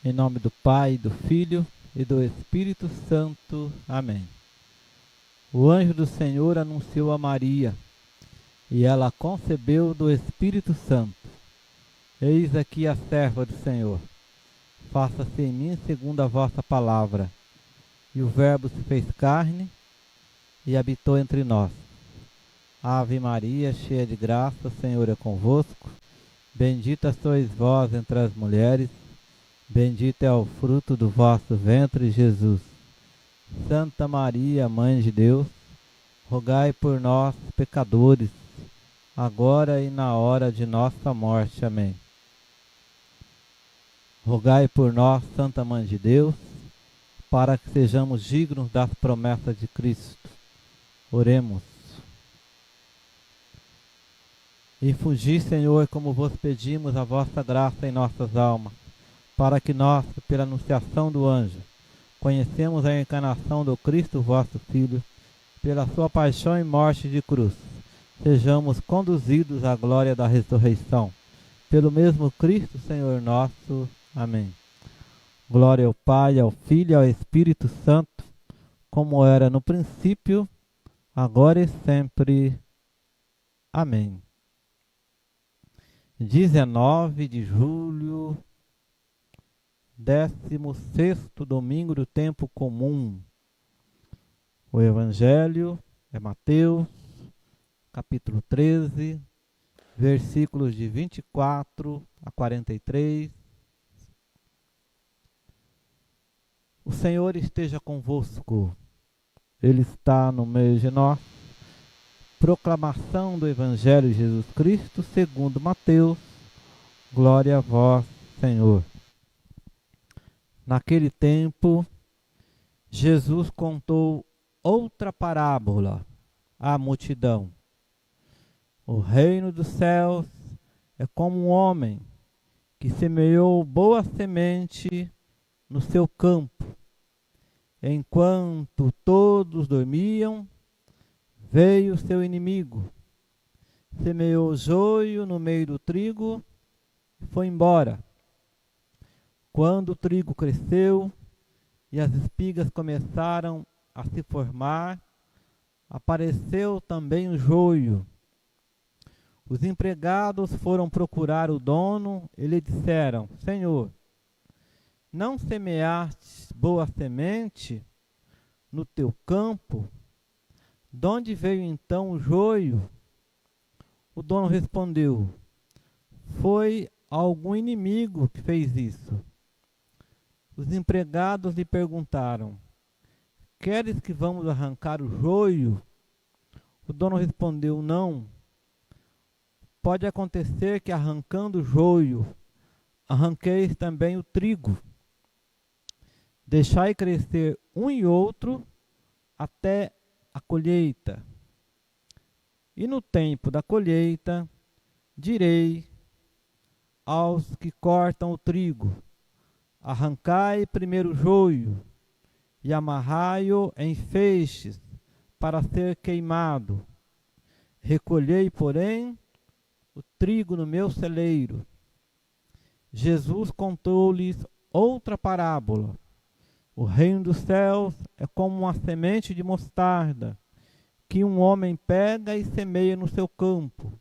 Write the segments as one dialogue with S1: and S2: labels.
S1: Em nome do Pai, do Filho e do Espírito Santo. Amém. O anjo do Senhor anunciou a Maria, e ela concebeu do Espírito Santo. Eis aqui a serva do Senhor. Faça-se em mim segundo a vossa palavra. E o Verbo se fez carne e habitou entre nós. Ave Maria, cheia de graça, o Senhor é convosco. Bendita sois vós entre as mulheres. Bendito é o fruto do vosso ventre, Jesus. Santa Maria, Mãe de Deus, rogai por nós, pecadores, agora e na hora de nossa morte. Amém. Rogai por nós, Santa Mãe de Deus, para que sejamos dignos das promessas de Cristo. Oremos. Infundi, Senhor, como vos pedimos, a vossa graça em nossas almas, para que nós, pela anunciação do anjo, conhecemos a encarnação do Cristo, vosso Filho, pela sua paixão e morte de cruz, sejamos conduzidos à glória da ressurreição. Pelo mesmo Cristo, Senhor nosso. Amém. Glória ao Pai, ao Filho e ao Espírito Santo, como era no princípio, agora e sempre. Amém. 19 de julho, 16º domingo do tempo comum. O Evangelho é Mateus, capítulo 13, versículos de 24 a 43. O Senhor esteja convosco, Ele está no meio de nós. Proclamação do Evangelho de Jesus Cristo segundo Mateus. Glória a vós, Senhor. Naquele tempo, Jesus contou outra parábola à multidão. O reino dos céus é como um homem que semeou boa semente no seu campo. Enquanto todos dormiam, veio seu inimigo, semeou joio no meio do trigo e foi embora. Quando o trigo cresceu e as espigas começaram a se formar, apareceu também o joio. Os empregados foram procurar o dono e lhe disseram: Senhor, não semeaste boa semente no teu campo? De onde veio então o joio? O dono respondeu: foi algum inimigo que fez isso. Os empregados lhe perguntaram: queres que vamos arrancar o joio? O dono respondeu: não. Pode acontecer que arrancando o joio, arranqueis também o trigo. Deixai crescer um e outro até a colheita. E no tempo da colheita, direi aos que cortam o trigo: arrancai primeiro o joio e amarrai-o em feixes para ser queimado. Recolhei, porém, o trigo no meu celeiro. Jesus contou-lhes outra parábola. O reino dos céus é como uma semente de mostarda, que um homem pega e semeia no seu campo.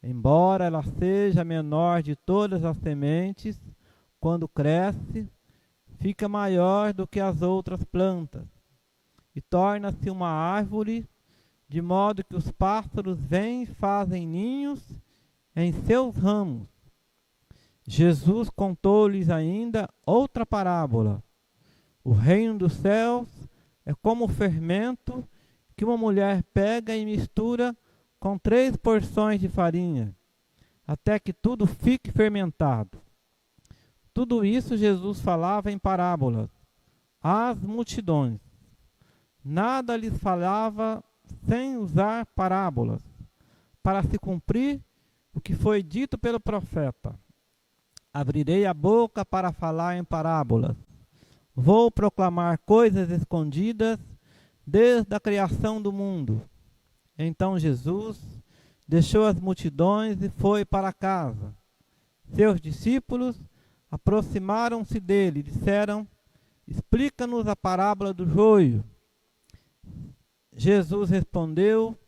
S1: Embora ela seja a menor de todas as sementes, quando cresce, fica maior do que as outras plantas, e torna-se uma árvore, de modo que os pássaros vêm e fazem ninhos em seus ramos. Jesus contou-lhes ainda outra parábola. O reino dos céus é como o fermento que uma mulher pega e mistura com 3 porções de farinha, até que tudo fique fermentado. Tudo isso Jesus falava em parábolas às multidões. Nada lhes falava sem usar parábolas, para se cumprir o que foi dito pelo profeta: abrirei a boca para falar em parábolas. Vou proclamar coisas escondidas desde a criação do mundo. Então Jesus deixou as multidões e foi para casa. Seus discípulos aproximaram-se dele e disseram: explica-nos a parábola do joio. Jesus respondeu: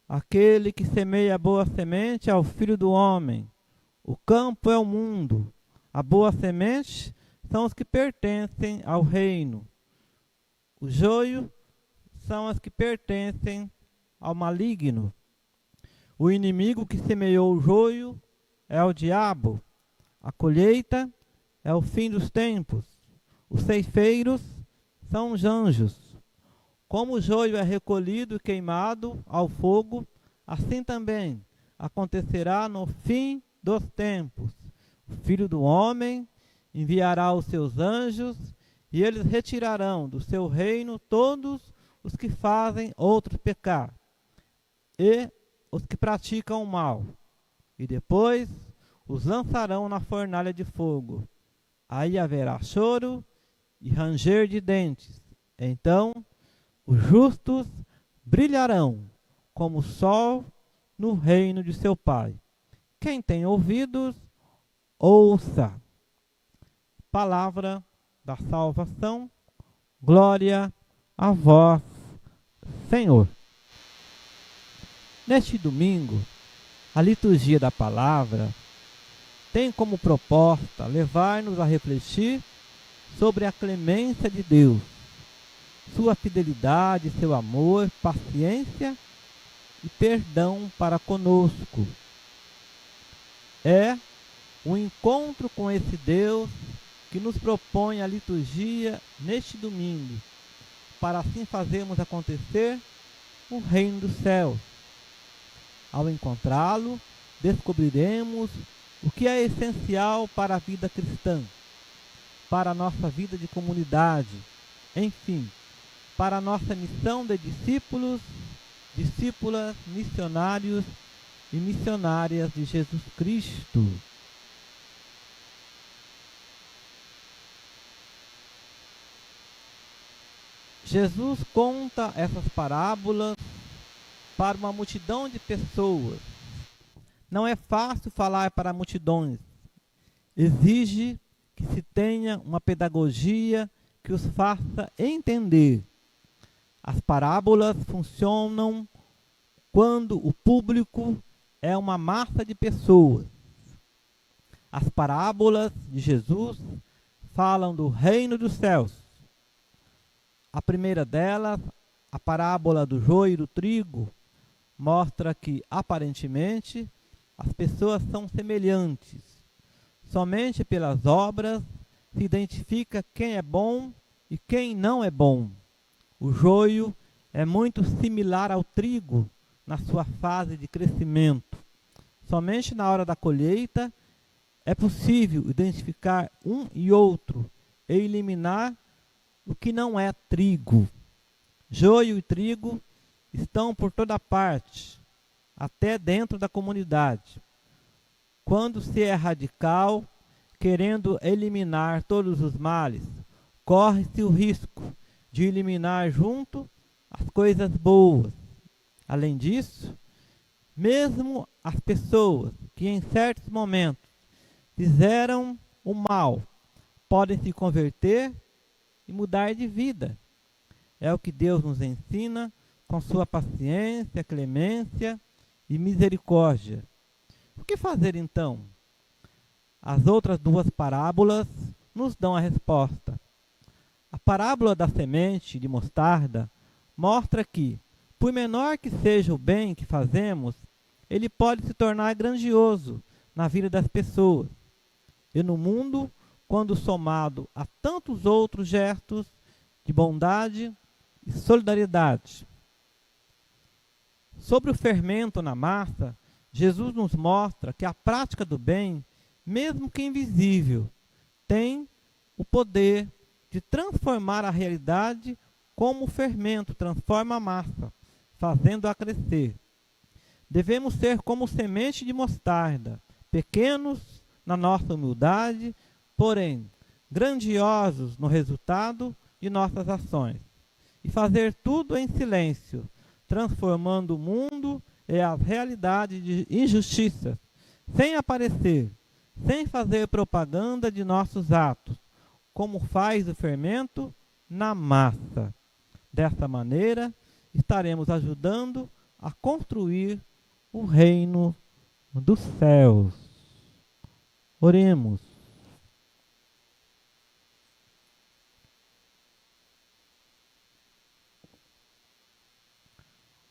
S1: aquele que semeia a boa semente é o Filho do Homem. O campo é o mundo. A boa semente são os que pertencem ao reino. O joio são as que pertencem ao maligno. O inimigo que semeou o joio é o diabo. A colheita é o fim dos tempos. Os ceifeiros são os anjos. Como o joio é recolhido e queimado ao fogo, assim também acontecerá no fim dos tempos. O Filho do Homem enviará os seus anjos, e eles retirarão do seu reino todos os que fazem outros pecar, e os que praticam o mal, e depois os lançarão na fornalha de fogo. Aí haverá choro e ranger de dentes. Então os justos brilharão como o sol no reino de seu Pai. Quem tem ouvidos, ouça. Palavra da salvação. Glória a vós, Senhor. Neste domingo, a liturgia da palavra tem como proposta levar-nos a refletir sobre a clemência de Deus, sua fidelidade, seu amor, paciência e perdão para conosco. É o encontro com esse Deus que nos propõe a liturgia neste domingo, para assim fazermos acontecer o reino dos céus. Ao encontrá-lo, descobriremos o que é essencial para a vida cristã, para a nossa vida de comunidade, enfim, para a nossa missão de discípulos, discípulas, missionários e missionárias de Jesus Cristo. Jesus conta essas parábolas para uma multidão de pessoas. Não é fácil falar para multidões. Exige que se tenha uma pedagogia que os faça entender. As parábolas funcionam quando o público é uma massa de pessoas. As parábolas de Jesus falam do reino dos céus. A primeira delas, a parábola do joio e do trigo, mostra que, aparentemente, as pessoas são semelhantes. Somente pelas obras se identifica quem é bom e quem não é bom. O joio é muito similar ao trigo na sua fase de crescimento. Somente na hora da colheita é possível identificar um e outro e eliminar o que não é trigo. Joio e trigo estão por toda parte, até dentro da comunidade. Quando se é radical, querendo eliminar todos os males, corre-se o risco de eliminar junto as coisas boas. Além disso, mesmo as pessoas que em certos momentos fizeram o mal, podem se converter e mudar de vida. É o que Deus nos ensina com sua paciência, clemência e misericórdia. O que fazer então? As outras duas parábolas nos dão a resposta. A parábola da semente de mostarda mostra que, por menor que seja o bem que fazemos, ele pode se tornar grandioso na vida das pessoas e no mundo, quando somado a tantos outros gestos de bondade e solidariedade. Sobre o fermento na massa, Jesus nos mostra que a prática do bem, mesmo que invisível, tem o poder de transformar a realidade como o fermento transforma a massa, fazendo-a crescer. Devemos ser como semente de mostarda, pequenos na nossa humildade, porém grandiosos no resultado de nossas ações. E fazer tudo em silêncio, transformando o mundo e as realidades de injustiça, sem aparecer, sem fazer propaganda de nossos atos, como faz o fermento na massa. Dessa maneira, estaremos ajudando a construir o reino dos céus. Oremos.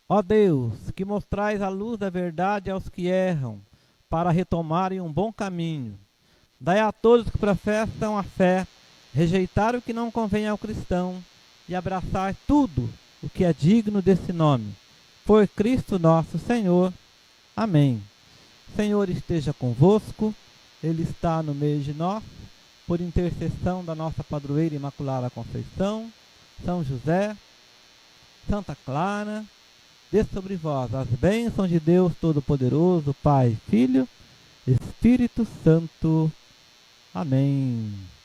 S1: Ó Deus, que mostrais a luz da verdade aos que erram, para retomarem um bom caminho. Dai a todos que professam a fé, rejeitar o que não convém ao cristão e abraçar tudo o que é digno desse nome. Por Cristo nosso Senhor. Amém. O Senhor esteja convosco, Ele está no meio de nós, por intercessão da nossa padroeira Imaculada Conceição, São José, Santa Clara, dê sobre vós as bênçãos de Deus Todo-Poderoso, Pai, Filho, Espírito Santo. Amém.